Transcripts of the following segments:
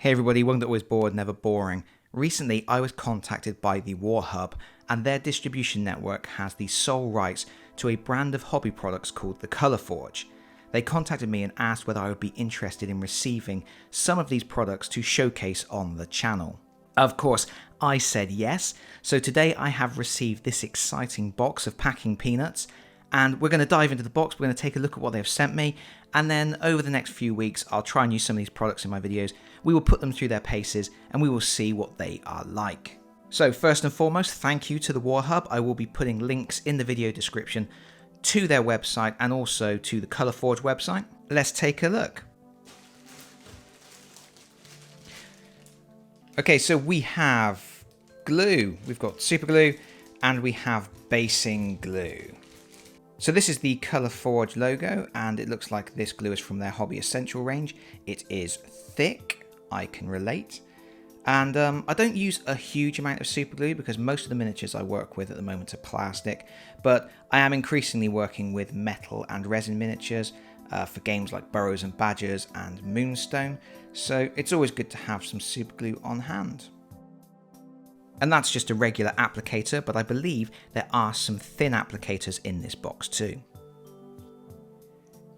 Hey everybody, one that always bored, never boring. Recently, I was contacted by the War Hub, and their distribution network has the sole rights to a brand of hobby products called the Colour Forge. They contacted me and asked whether I would be interested in receiving some of these products to showcase on the channel. Of course, I said yes, so today I have received this exciting box of packing peanuts, and we're going to dive into the box, we're going to take a look at what they've sent me, and then over the next few weeks I'll try and use some of these products in my videos. We will put them through their paces and we will see what they are like. So first and foremost, thank you to the War Hub. I will be putting links in the video description to their website and also to the Colour Forge website. Let's take a look. Okay, so we have glue. We've got super glue and we have basing glue. So this is the Colour Forge logo, and it looks like this glue is from their Hobby Essential range. It is thick, I can relate. And I don't use a huge amount of super glue because most of the miniatures I work with at the moment are plastic, but I am increasingly working with metal and resin miniatures for games like Burrows and Badgers and Moonstone, so it's always good to have some super glue on hand. And that's just a regular applicator, but I believe there are some thin applicators in this box too.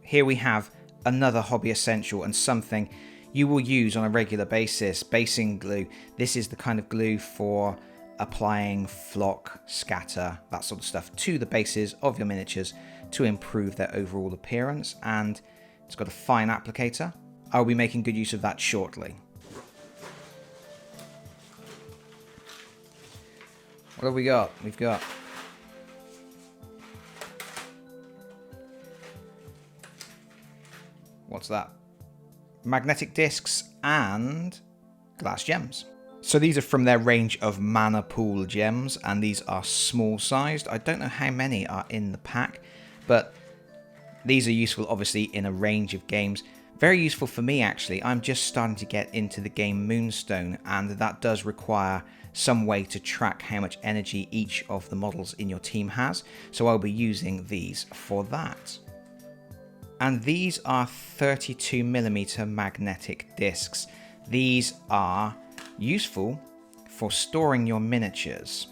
Here we have another Hobby Essential and something you will use on a regular basis, basing glue. This is the kind of glue for applying flock, scatter, that sort of stuff to the bases of your miniatures to improve their overall appearance, and it's got a fine applicator. I'll be making good use of that shortly. What have we got? We've got what's that? Magnetic discs and glass gems. So these are from their range of mana pool gems, and these are small sized. I don't know how many are in the pack, but these are useful obviously in a range of games. Very useful for me actually. I'm just starting to get into the game Moonstone, and that does require some way to track how much energy each of the models in your team has, so I'll be using these for that. And these are 32mm magnetic discs. These are useful for storing your miniatures.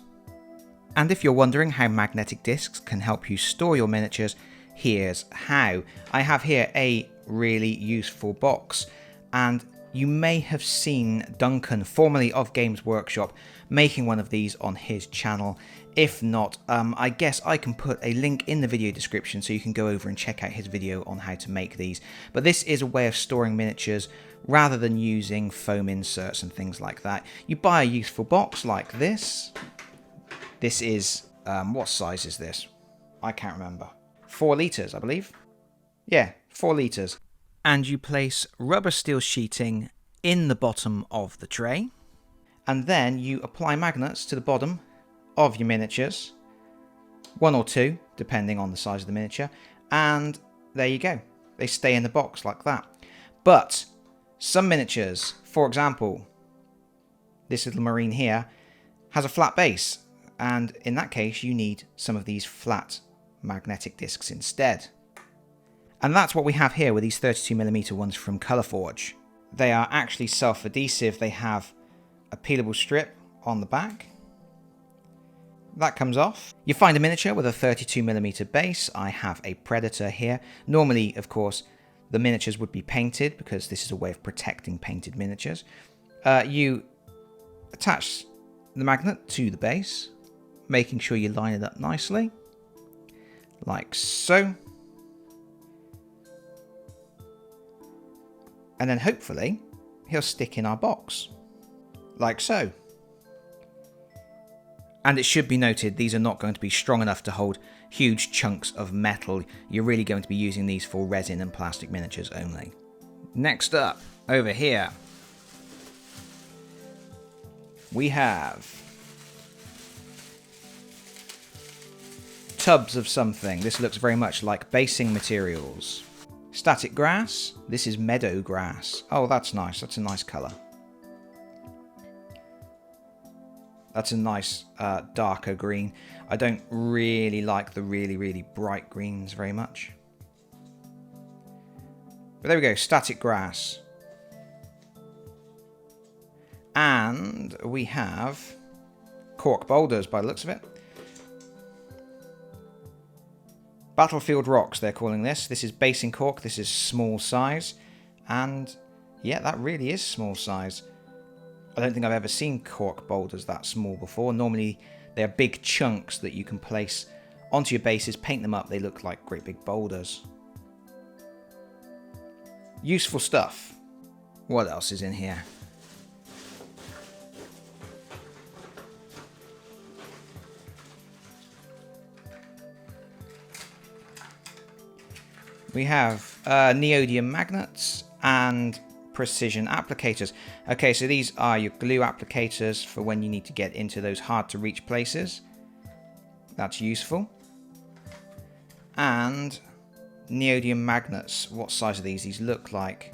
And if you're wondering how magnetic discs can help you store your miniatures, here's how. I have here a really useful box, and you may have seen Duncan, formerly of Games Workshop, making one of these on his channel. If not, I guess I can put a link in the video description so you can go over and check out his video on how to make these. But this is a way of storing miniatures rather than using foam inserts and things like that. You buy a useful box like this. This is, what size is this? I can't remember. 4 litres, I believe. Yeah, 4 litres. And you place rubber steel sheeting in the bottom of the tray, and then you apply magnets to the bottom of your miniatures, 1 or 2 depending on the size of the miniature, and there you go, they stay in the box like that. But some miniatures, for example this little marine here, has a flat base, and in that case you need some of these flat magnetic discs instead. And that's what we have here with these 32mm ones from Colour Forge. They are actually self-adhesive. They have a peelable strip on the back. That comes off. You find a miniature with a 32mm base. I have a Predator here. Normally, of course, the miniatures would be painted because this is a way of protecting painted miniatures. You attach the magnet to the base, making sure you line it up nicely, like so. And then hopefully he'll stick in our box, like so. And it should be noted, these are not going to be strong enough to hold huge chunks of metal. You're really going to be using these for resin and plastic miniatures only. Next up, over here, we have tubs of something. This looks very much like basing materials. Static grass. This is meadow grass. Oh, that's nice. That's a nice colour. That's a nice darker green. I don't really like the really bright greens very much. But there we go, static grass. And we have cork boulders by the looks of it. Battlefield rocks, they're calling this. This is basing cork. This is small size. And yeah, that really is small size. I don't think I've ever seen cork boulders that small before. Normally, they're big chunks that you can place onto your bases, paint them up. They look like great big boulders. Useful stuff. What else is in here? We have Neodium Magnets and precision applicators. Okay, so these are your glue applicators for when you need to get into those hard to reach places. That's useful. And Neodium Magnets. What size are these? These look like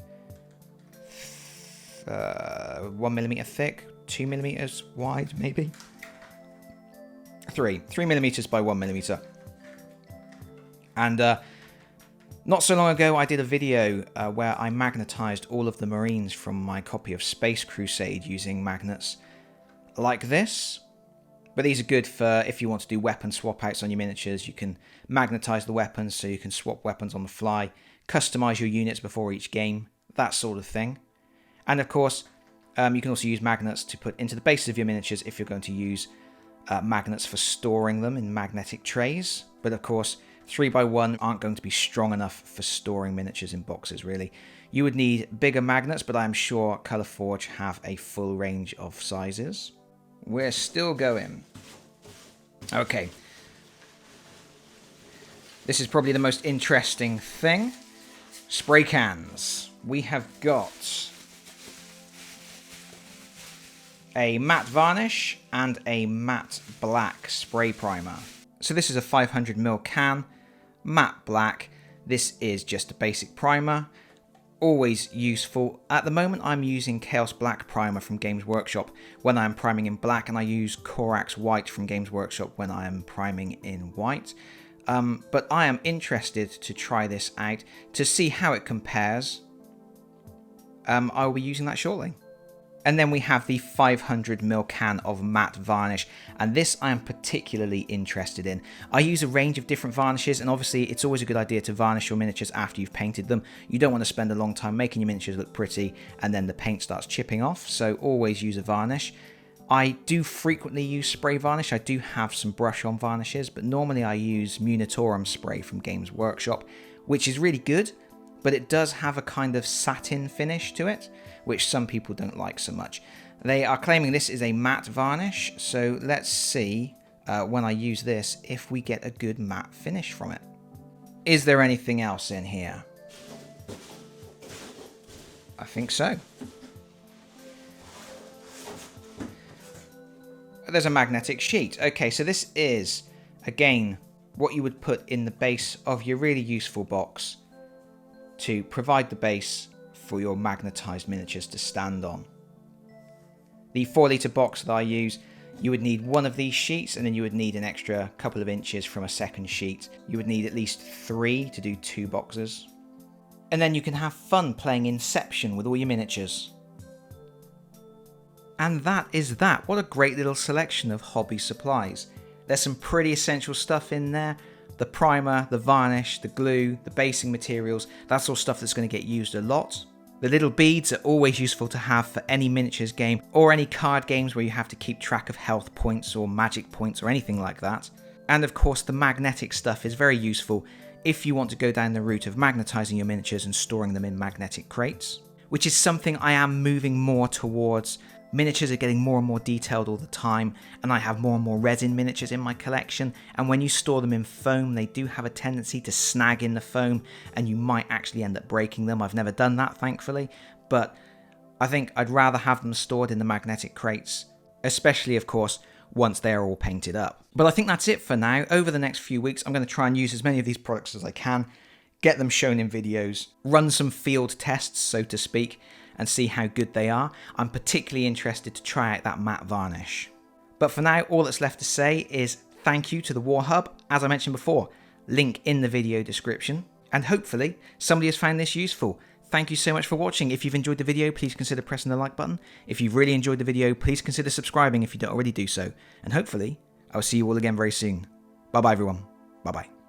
1mm thick, 2mm wide, maybe. 3mm by 1mm. And not so long ago, I did a video where I magnetized all of the Marines from my copy of Space Crusade using magnets like this. But these are good for if you want to do weapon swap outs on your miniatures. You can magnetize the weapons so you can swap weapons on the fly, customize your units before each game, that sort of thing. And of course, you can also use magnets to put into the bases of your miniatures if you're going to use magnets for storing them in magnetic trays. But of course, 3x1 aren't going to be strong enough for storing miniatures in boxes, really. You would need bigger magnets, but I'm sure Colourforge have a full range of sizes. We're still going. Okay. This is probably the most interesting thing. Spray cans. We have got a matte varnish and a matte black spray primer. So this is a 500ml can, matte black. This is just a basic primer, always useful. At the moment I'm using Chaos Black primer from Games Workshop when I'm priming in black, and I use Corax White from Games Workshop when I am priming in white. But I am interested to try this out to see how it compares. I will be using that shortly. And then we have the 500ml can of matte varnish, and this I am particularly interested in. I use a range of different varnishes, and obviously it's always a good idea to varnish your miniatures after you've painted them. You don't want to spend a long time making your miniatures look pretty and then the paint starts chipping off, so always use a varnish. I do frequently use spray varnish. I do have some brush-on varnishes, but normally I use Munitorum spray from Games Workshop, which is really good, but it does have a kind of satin finish to it, which some people don't like so much. They are claiming this is a matte varnish, so let's see when I use this if we get a good matte finish from it. Is there anything else in here? I think so. There's a magnetic sheet. Okay, so this is, again, what you would put in the base of your really useful box to provide the base for your magnetized miniatures to stand on. The 4-litre box that I use, you would need one of these sheets, and then you would need an extra couple of inches from a second sheet. You would need at least 3 to do 2 boxes. And then you can have fun playing Inception with all your miniatures. And that is that. What a great little selection of hobby supplies. There's some pretty essential stuff in there. The primer, the varnish, the glue, the basing materials, that's all stuff that's going to get used a lot. The little beads are always useful to have for any miniatures game or any card games where you have to keep track of health points or magic points or anything like that. And of course the magnetic stuff is very useful if you want to go down the route of magnetizing your miniatures and storing them in magnetic crates, which is something I am moving more towards. Miniatures are getting more and more detailed all the time, and I have more and more resin miniatures in my collection, and when you store them in foam, they do have a tendency to snag in the foam, and you might actually end up breaking them. I've never done that, thankfully, but I think I'd rather have them stored in the magnetic crates, especially, of course, once they are all painted up. But I think that's it for now. Over the next few weeks, I'm going to try and use as many of these products as I can, get them shown in videos, run some field tests, so to speak, and see how good they are. I'm particularly interested to try out that matte varnish. But for now, all that's left to say is thank you to the War Hub, as I mentioned before, link in the video description, and hopefully somebody has found this useful. thank you so much for watching. If you've enjoyed the video, please consider pressing the like button. If you've really enjoyed the video, please consider subscribing if you don't already do so. And hopefully, I'll see you all again very soon. Bye bye everyone. Bye bye.